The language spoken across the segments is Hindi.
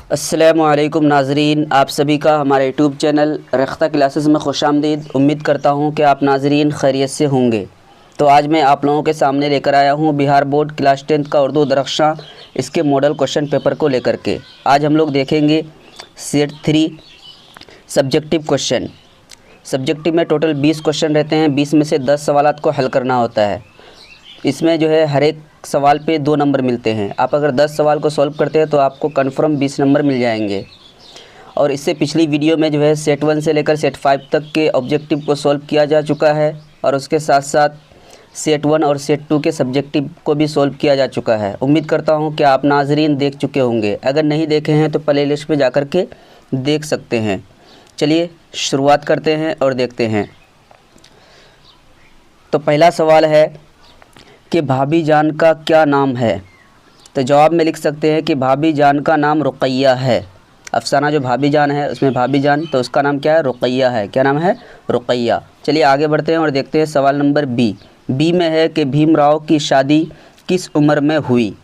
अस्सलामुअलैकुम नाज़रीन, आप सभी का हमारे यूट्यूब चैनल रख्ता क्लासेस में खुशामदीद। उम्मीद करता हूँ कि आप नाज़रीन खैरियत से होंगे। तो आज मैं आप लोगों के सामने लेकर आया हूँ बिहार बोर्ड क्लास 10 का उर्दू दरख्शां इसके मॉडल क्वेश्चन पेपर को लेकर के। आज हम लोग देखेंगे सेट 3 सब्जेक्टिव क्वेश्चन। सब्जेक्टिव में टोटल 20 क्वेश्चन रहते हैं, 20 में से 10 सवालात को हल करना होता है। इसमें जो है हर एक सवाल पे 2 नंबर मिलते हैं। आप अगर 10 सवाल को सॉल्व करते हैं तो आपको कन्फर्म 20 नंबर मिल जाएंगे। और इससे पिछली वीडियो में जो है सेट 1 से लेकर सेट 5 तक के ऑब्जेक्टिव को सॉल्व किया जा चुका है और उसके साथ साथ सेट 1 और सेट 2 के सब्जेक्टिव को भी सॉल्व किया जा चुका है। उम्मीद करता हूँ कि आप नाजरीन देख चुके होंगे। अगर नहीं देखे हैं तो प्ले लिस्ट में जा कर के देख सकते हैं। चलिए शुरुआत करते हैं और देखते हैं। तो पहला सवाल है कि भाभी जान का क्या नाम है। तो जवाब में लिख सकते हैं कि भाभी जान का नाम रुक़ैया है। अफसाना जो भाभी जान है उसमें भाभी जान, तो उसका नाम क्या है? रुक़ैया है। क्या नाम है? रुक़ैया। चलिए आगे बढ़ते हैं और देखते हैं सवाल नंबर बी में है कि भीमराव की शादी किस उम्र में हुई।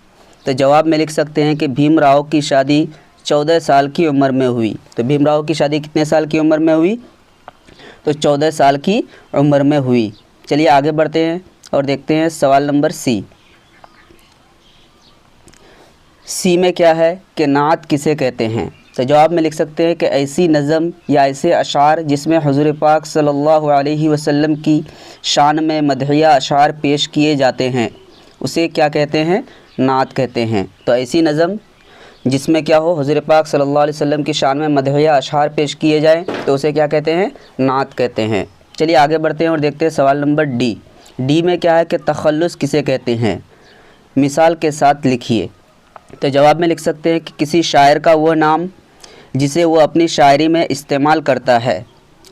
तो जवाब में लिख सकते हैं कि भीमराव की शादी 14 साल की उम्र में हुई। तो भीमराव की शादी कितने साल की उम्र में हुई? तो 14 साल की उम्र में हुई। चलिए आगे बढ़ते हैं और देखते हैं सवाल नंबर सी में क्या है कि नात किसे कहते हैं। तो जवाब में लिख सकते हैं कि ऐसी नज़म या ऐसे अशार जिसमें हुज़ूर पाक सल्लल्लाहु अलैहि वसल्लम की शान में मदहिया अशार पेश किए जाते हैं उसे क्या कहते हैं? नात कहते हैं। तो ऐसी नज़म जिसमें क्या हो, हुज़ूर पाक सल्लल्लाहु अलैहि वसल्लम की शान में मदहिया अशार पेश किए जाएँ तो उसे क्या कहते हैं? नात कहते हैं। चलिए आगे बढ़ते हैं और देखते हैं सवाल नंबर डी में क्या है कि तखल्लुस किसे कहते हैं। मिसाल के साथ लिखिए। तो जवाब में लिख सकते हैं कि किसी शायर का वह नाम जिसे वो अपनी शायरी में इस्तेमाल करता है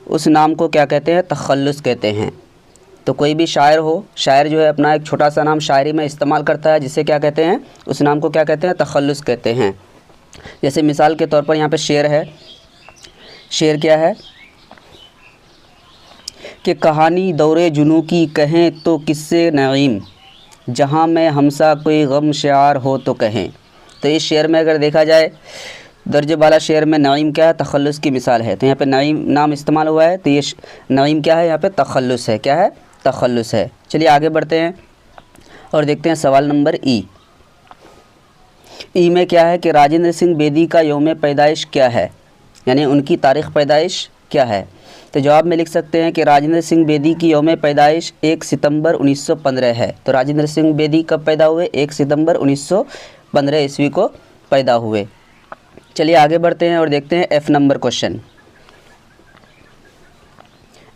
उस नाम को क्या कहते हैं? तखल्लुस कहते हैं। तो कोई भी शायर हो, शायर जो है अपना एक छोटा सा नाम शायरी में इस्तेमाल करता है जिसे क्या कहते हैं? उस नाम को क्या कहते हैं? तखल्लुस कहते हैं। जैसे मिसाल के तौर पर यहाँ पर शेर है। शेर क्या है कि कहानी दौरे जुनू की कहें तो किस्से नईम, जहाँ में हमसा कोई गम शार हो तो कहें। तो इस शेर में अगर देखा जाए दर्जे बाला शेर में नईम क्या है? तखल्लुस की मिसाल है। तो यहाँ पे नईम नाम इस्तेमाल हुआ है तो ये नईम क्या है? यहाँ पे तखल्लुस है। क्या है? तखल्लुस है। चलिए आगे बढ़ते हैं और देखते हैं सवाल नंबर ई में क्या है कि राजेंद्र सिंह बेदी का यौम पैदाइश क्या है, यानी उनकी तारीख़ पैदाइश क्या है। तो जवाब में लिख सकते हैं कि राजेंद्र सिंह बेदी की यौम पैदाइश 1 सितंबर 1915 है। तो राजेंद्र सिंह बेदी कब पैदा हुए? 1 सितंबर 1915 ईस्वी को पैदा हुए। चलिए आगे बढ़ते हैं और देखते हैं एफ़ नंबर क्वेश्चन।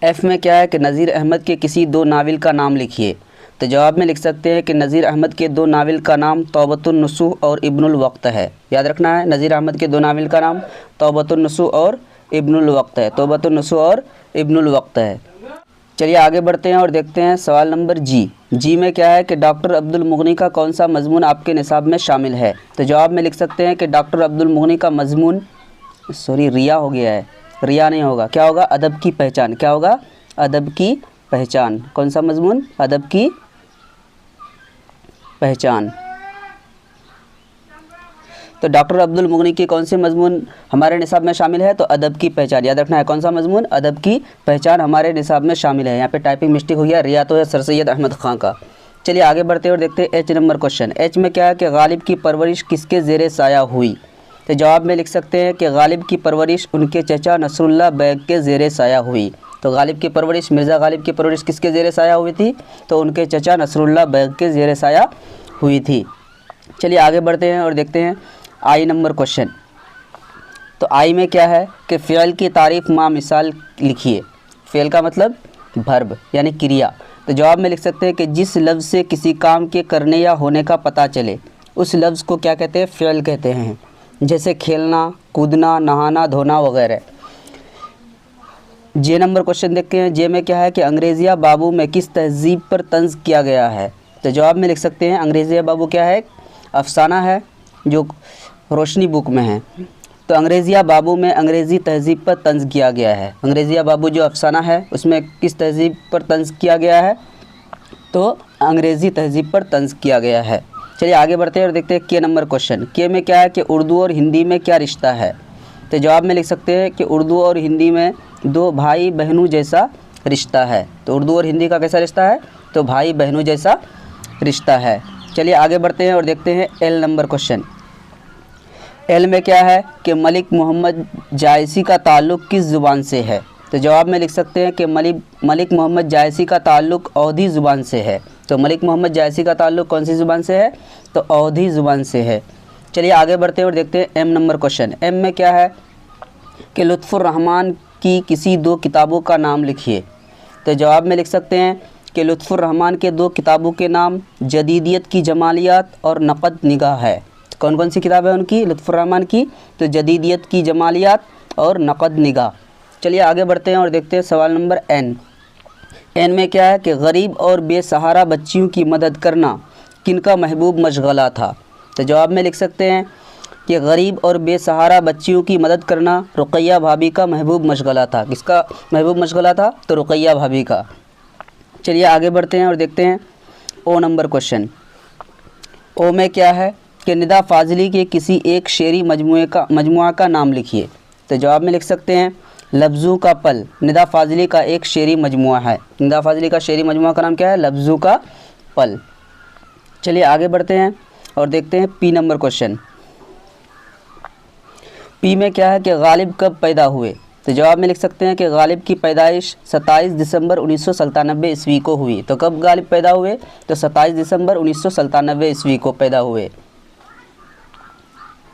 एफ़ में क्या है कि नज़ीर अहमद के किसी 2 नावल का नाम लिखिए। तो जवाब में लिख सकते हैं कि नज़ीर अहमद के 2 नावल का नाम तौबतुन नसूह और इब्नुल वक्त है। याद रखना है, नज़ीर अहमद के 2 नावल का नाम तौबतुन नसूह और इब्नुल वक्त है। तौबतुन नसूह और इब्नुल वक्त है। चलिए आगे बढ़ते हैं और देखते हैं सवाल नंबर जी में क्या है कि डॉक्टर अब्दुल मुगनी का कौन सा मजमून आपके निसाब में शामिल है। तो जवाब में लिख सकते हैं कि डॉक्टर अब्दुल मुगनी का मजमून रिया हो गया है, रिया नहीं होगा, क्या होगा? अदब की पहचान। क्या होगा? अदब की पहचान। कौन सा मजमून? अदब की पहचान। तो डॉक्टर अब्दुल मुगनी के कौन से मजमून हमारे निसाब में शामिल है? तो अदब की पहचान। याद रखना है कौन सा मजमून? अदब की पहचान हमारे निसाब में शामिल है। यहाँ पे टाइपिंग मिस्टेक हो गया, रिया तो है सर सैयद अहमद ख़ान का। चलिए आगे बढ़ते हैं और देखते हैं एच नंबर क्वेश्चन। एच में क्या है कि गालिब की परवरिश किसके ज़ेरे साया हुई। तो जवाब में लिख सकते हैं कि गालिब की परवरिश उनके चचा नसरुल्लाह बैग के ज़ेरे साया हुई। तो गालिब की परवरिश, मिर्ज़ा गालिब की परवरिश किसके ज़ेरे साया हुई थी? तो उनके चचा नसरुल्लाह बैग के ज़ेरे साया हुई थी। चलिए आगे बढ़ते हैं और देखते हैं आई नंबर क्वेश्चन। तो आई में क्या है कि फ़ियल की तारीफ़ माँ मिसाल लिखिए। फ़ियल का मतलब भर्ब यानी क्रिया। तो जवाब में लिख सकते हैं कि जिस लफ्ज़ से किसी काम के करने या होने का पता चले उस लफ्ज़ को क्या कहते हैं? फ़ियल कहते हैं। जैसे खेलना, कूदना, नहाना, धोना वगैरह। जे नंबर क्वेश्चन देखते हैं। जे में क्या है कि अंग्रेज़िया बाबू में किस तहज़ीब पर तंज़ किया गया है। तो जवाब में लिख सकते हैं अंग्रेज़िया बाबू क्या है? अफसाना है जो रोशनी बुक में है। तो अंग्रेज़िया बाबू में अंग्रेज़ी तहज़ीब पर तंज़ किया गया है। अंग्रेज़िया बाबू जो अफसाना है उसमें किस तहज़ीब पर तंज़ किया गया है? तो अंग्रेज़ी तहज़ीब पर तंज़ किया गया है। चलिए आगे बढ़ते हैं और देखते हैं के नंबर क्वेश्चन। के में क्या है कि उर्दू और हिंदी में क्या रिश्ता है। तो जवाब में लिख सकते हैं कि उर्दू और हिंदी में दो भाई बहनों जैसा रिश्ता है। तो उर्दू और हिंदी का कैसा रिश्ता है, तो भाई बहनों जैसा रिश्ता है। चलिए आगे बढ़ते हैं और देखते हैं एल नंबर क्वेश्चन। एल में क्या है कि मलिक मोहम्मद जायसी का ताल्लुक़ किस ज़ुबान से है। तो जवाब में लिख सकते हैं कि मलिक मोहम्मद जायसी का ताल्लुक़ अवधी ज़ुबान से है। तो मलिक मोहम्मद जायसी का ताल्लुक़ कौन सी ज़ुबान से है, तो अवधी ज़ुबान से है। चलिए आगे बढ़ते हैं और देखते हैं एम नंबर क्वेश्चन। एम में क्या है कि लुत्फ़ुर रहमान की किसी दो किताबों का नाम लिखिए। तो जवाब में लिख सकते हैं कि लुत्फ़ुर रहमान के दो किताबों के नाम जदीदियत की जमालियात और नक़द निगाह है। कौन कौन सी किताब है उनकी, लुत्फ़ुर रहमान की, तो जदीदियत की जमालियात और नक़द निगाह। चलिए आगे बढ़ते हैं और देखते हैं सवाल नंबर एन। एन में क्या है कि गरीब और बेसहारा बच्चियों की मदद करना किनका महबूब मशगला था। तो जवाब में लिख सकते हैं कि गरीब और बेसहारा बच्चियों की मदद करना रुक़ैया भाभी का महबूब मशगला था। किसका महबूब मशगला था, तो रुक़ैया भाभी का। चलिए आगे बढ़ते हैं और देखते हैं ओ नंबर क्वेश्चन। ओ में क्या है कि निदा फ़ाज़ली के किसी एक शेरी मजमुआ का नाम लिखिए। तो जवाब में लिख सकते हैं लफ्ज़ों का पल निदा फ़ाज़ली का एक शेरी मजमुआ है। निदा फ़ाज़ली का शेरी मजमुआ का नाम क्या है, लफ्ज़ों का पल। चलिए आगे बढ़ते हैं और देखते हैं पी नंबर क्वेश्चन। पी में क्या है कि गालिब कब पैदा हुए। तो जवाब में लिख सकते हैं कि गालिब की पैदाइश 27 दिसंबर 1997 ईस्वी को हुई। तो कब गालिब पैदा हुए, तो 27 दिसंबर 1997 ईस्वी को पैदा हुए।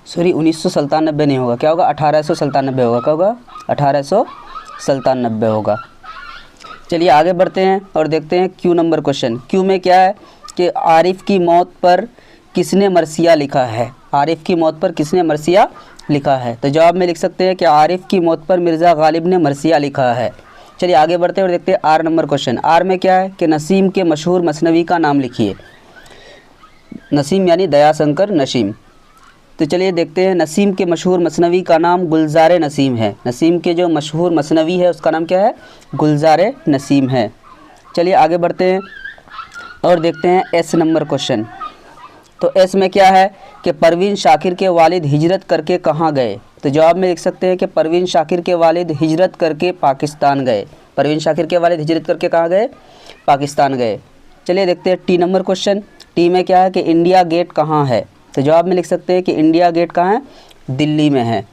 सॉरी 1997 नहीं होगा, क्या होगा, 1897 होगा। क्या होगा, 1897 होगा। चलिए आगे बढ़ते हैं और देखते हैं क्यू नंबर क्वेश्चन। क्यू में क्या है कि आरिफ की मौत पर किसने मरसिया लिखा है। आरिफ की मौत पर किसने मरसिया लिखा है। तो जवाब में लिख सकते हैं कि आरिफ की मौत पर मिर्ज़ा गालिब ने मरसिया लिखा है। चलिए आगे बढ़ते हैं और देखते हैं आर नंबर क्वेश्चन। आर में क्या है कि नसीम के मशहूर मसनवी का नाम लिखिए। नसीम यानी दयाशंकर नसीम। तो चलिए देखते हैं नसीम के मशहूर मसनवी का नाम गुलज़ार नसीम है। नसीम के जो मशहूर मसनवी है उसका नाम क्या है, गुलज़ार नसीम है। चलिए आगे बढ़ते हैं और देखते हैं एस नंबर क्वेश्चन। तो एस में क्या है कि परवीन शाकिर के वालिद हिजरत करके कहाँ गए। तो जवाब में लिख सकते हैं कि परवीन शाकिर के वालिद हिजरत करके पाकिस्तान गए। परवीन शाकिर के वालिद हिजरत करके कहाँ गए, पाकिस्तान गए। चलिए देखते हैं टी नंबर क्वेश्चन। टी में क्या है कि इंडिया गेट कहाँ है। तो जवाब में लिख सकते हैं कि इंडिया गेट कहाँ है, दिल्ली में है।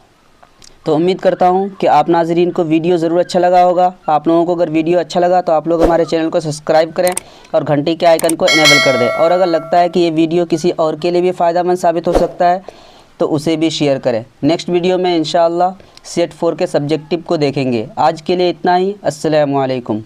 तो उम्मीद करता हूँ कि आप नाज़रीन को वीडियो ज़रूर अच्छा लगा होगा। आप लोगों को अगर वीडियो अच्छा लगा तो आप लोग हमारे चैनल को सब्सक्राइब करें और घंटी के आइकन को इनेबल कर दें। और अगर लगता है कि ये वीडियो किसी और के लिए भी फ़ायदेमंद साबित हो सकता है तो उसे भी शेयर करें। नेक्स्ट वीडियो में इंशाअल्लाह सेट 4 के सब्जेक्टिव को देखेंगे। आज के लिए इतना ही। अस्सलामु अलैकुम।